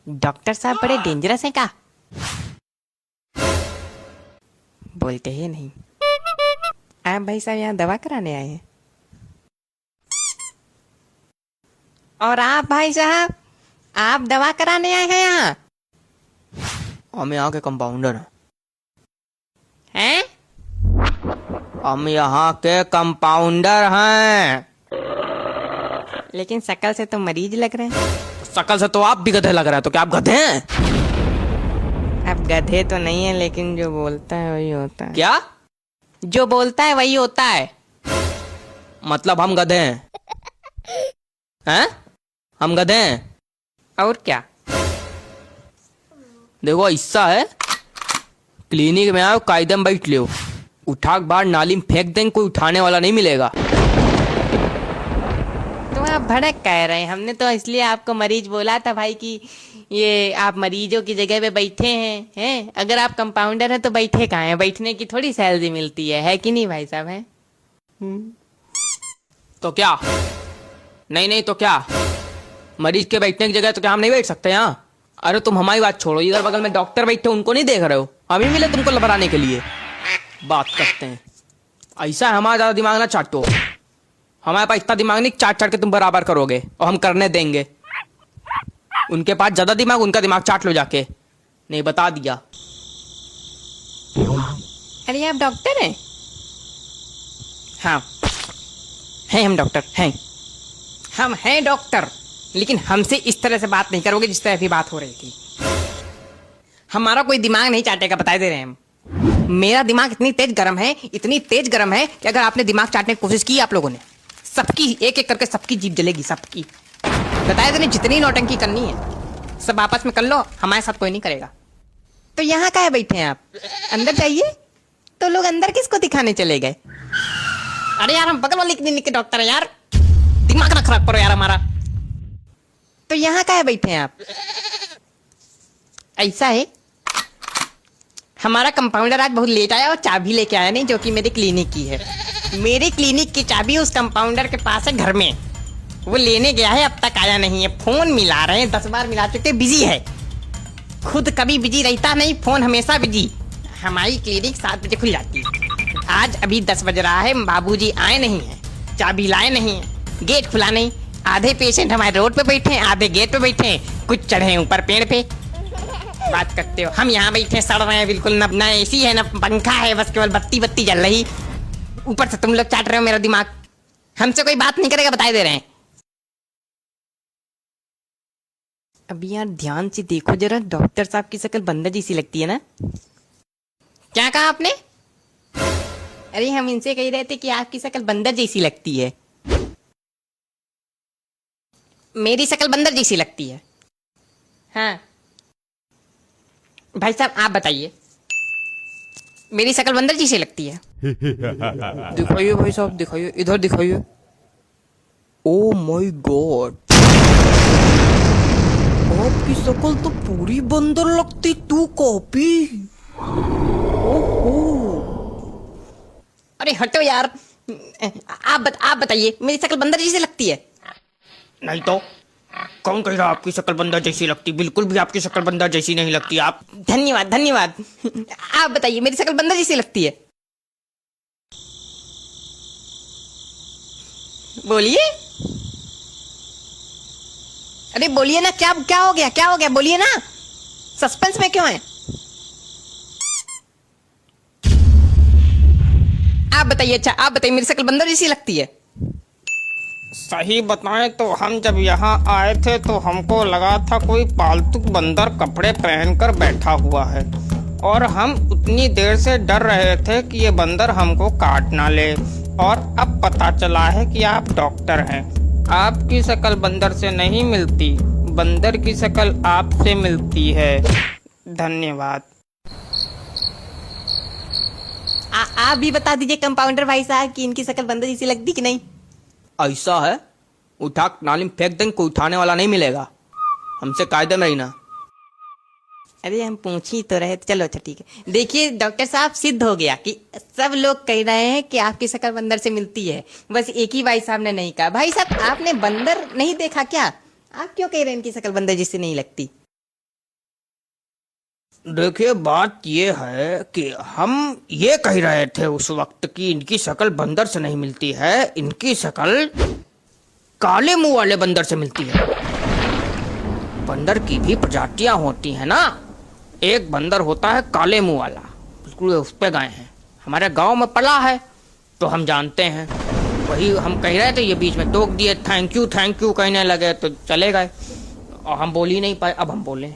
Doctor साहब बड़े dangerous हैं का? बोलते ही नहीं। आप भाई साहब यहाँ दवा कराने आए हैं? और आप भाई साहब, आप दवा कराने आए हैं यहाँ? हम यहाँ के कंपाउंडर हैं। हैं? हम यहाँ के कंपाउंडर हैं। लेकिन शक्ल से तो मरीज लग रहे हैं। शक्ल से तो आप भी गधे लग रहे हैं, तो क्या आप गधे हैं? अब गधे तो नहीं है, लेकिन जो बोलता है वही होता है। क्या? जो बोलता है वही होता है। मतलब हम गधे हैं? हैं? हम गधे हैं? और क्या? देखो ऐसा है, क्लिनिक में आओ, कायदे में बैठ लियो, उठा के बाहर नाली में फेंक देंगे, कोई उठाने वाला नहीं मिलेगा। तो आप भड़क कह रहे हैं? हमने तो इसलिए आपको मरीज बोला था भाई कि ये आप मरीजों की जगह पे बैठे हैं। अगर आप कंपाउंडर हैं तो बैठे कहाँ हैं? बैठने की थोड़ी सैलरी मिलती है कि नहीं भाई साहब? है तो क्या? नहीं तो क्या, मरीज के बैठने की जगह तो क्या हम नहीं बैठ सकते यहाँ? अरे तुम हमारी बात छोड़ो, इधर बगल में डॉक्टर बैठे, उनको नहीं देख रहे हो? हम ही मिले तुमको लबराने के लिए। बात करते हैं ऐसा है, हमारा ज्यादा दिमाग ना चाटो। हमारे पास इतना दिमाग नहीं, चाट चाट के तुम बराबर करोगे, और हम करने देंगे। उनके पास ज्यादा दिमाग, उनका दिमाग चाट लो जाके। नहीं, बता दिया। अरे आप डॉक्टर हैं? हाँ हैं, हम डॉक्टर हैं। हम हैं डॉक्टर, लेकिन हमसे इस तरह से बात नहीं करोगे जिस तरह अभी बात हो रही थी। हमारा कोई दिमाग नहीं चाटेगा, बता दे रहे हैं हम। मेरा दिमाग इतनी तेज गर्म है, इतनी तेज गर्म है कि अगर आपने दिमाग चाटने की कोशिश की आप लोगों ने, सबकी एक एक करके सबकी जीभ जलेगी, सबकी। बताए तो नहीं, जितनी नौटंकी करनी है सब आपस में कर लो, हमारे साथ कोई नहीं करेगा। तो यहाँ काहे बैठे हैं आप? अंदर जाइए। तो लोग अंदर किसको दिखाने चले गए? अरे यार, हम बगल वाले क्लिनिक के डॉक्टर हैं यार, दिमाग ना खराब करो यार हमारा। तो यहाँ काहे बैठे हैं आप? ऐसा है, हमारा कंपाउंडर आज बहुत लेट आया और चाबी लेके आया नहीं, जो कि मेरे क्लिनिक की है। मेरे क्लिनिक की चाबी उस कंपाउंडर के पास है घर में, वो लेने गया है, अब तक आया नहीं है। फोन मिला रहे हैं, 10 बार मिला चुके, बिजी है। खुद कभी बिजी रहता नहीं, फोन हमेशा बिजी। हमारी क्लिनिक 7 बजे खुल जाती है। आज अभी 10 बज रहा है, बाबूजी आए नहीं है, चाबी लाए नहीं है, गेट खुला नहीं। आधे पेशेंट हमारे रोड पे बैठे हैं, आधे गेट पे बैठे हैं, कुछ चढ़े हैं ऊपर पेड़ पे। बात करते हो, हम यहाँ बैठे सड़ रहे हैं बिल्कुल, ना एसी है ना पंखा है, बस केवल बत्ती जल रही। ऊपर से तुम लोग चाट रहे हो मेरा दिमाग। हमसे कोई बात नहीं करेगा, बताए दे रहे हैं। अब यार ध्यान से देखो जरा, डॉक्टर साहब की शक्ल बंदर जैसी लगती है ना? क्या कहा आपने? अरे हम इनसे कह रहे थे कि आपकी शक्ल बंदर जैसी लगती है। मेरी शक्ल बंदर जैसी लगती है? हाँ भाई साहब आप बताइए, मेरी शक्ल बंदर जैसी लगती है? दिखाइए भाई साहब, दिखाइए, इधर दिखाइए। ओ माय गॉड, आपकी शक्ल तो पूरी बंदर लगती, तू कॉपी। ओहो, अरे हटो यार, आप बताइए, मेरी शक्ल बंदर जैसी लगती है? नहीं तो कौन कह रहा आपकी शक्ल बंदर जैसी लगती? बिल्कुल भी आपकी शक्ल बंदर जैसी नहीं लगती। आप धन्यवाद। आप बताइए, मेरी शक्ल बंदर जैसी लगती है? बोलिए, अरे बोलिए ना, क्या हो गया, बोलिए ना, सस्पेंस में क्यों है? आप बताइए। अच्छा आप बताइए, मेरी शक्ल बंदर जैसी लगती है? सही बताएं तो हम जब यहाँ आए थे तो हमको लगा था कोई पालतू बंदर कपड़े पहनकर बैठा हुआ है, और हम उतनी देर से डर रहे थे कि ये बंदर हमको काट ना ले, और अब पता चला है कि आप डॉक्टर हैं। आपकी शक्ल बंदर से नहीं मिलती, बंदर की शक्ल आपसे मिलती है। धन्यवाद। आप भी बता दीजिए कंपाउंडर भाई साहब कि इनकी शक्ल बंदर जैसी लगती कि नहीं? ऐसा है, उठा नाली में फेंक देंगे, कोई उठाने वाला नहीं मिलेगा। हमसे कायदे में रहना। अरे हम पूछ ही तो रहे, चलो अच्छा ठीक है। देखिए डॉक्टर साहब, सिद्ध हो गया कि सब लोग कह रहे हैं कि आपकी शक्ल बंदर से मिलती है, बस एक ही भाई साहब ने नहीं कहा। भाई साहब आपने बंदर नहीं देखा क्या? आप क्यों कह रहे हैं इनकी शक्ल बंदर जैसी नहीं लगती? देखिए बात ये है कि हम ये कह रहे थे उस वक्त कि इनकी शक्ल बंदर से नहीं मिलती है, इनकी शक्ल काले मुंह वाले बंदर से मिलती है। बंदर की भी प्रजातियां होती हैं ना। एक बंदर होता है काले मुंह वाला, बिल्कुल उस पे गए हैं, हमारे गांव में पला है तो हम जानते हैं। वही हम कह रहे थे, ये बीच में टोक दिए, थैंक यू कहने लगे तो चले गए और हम बोल ही नहीं पाए। अब हम बोले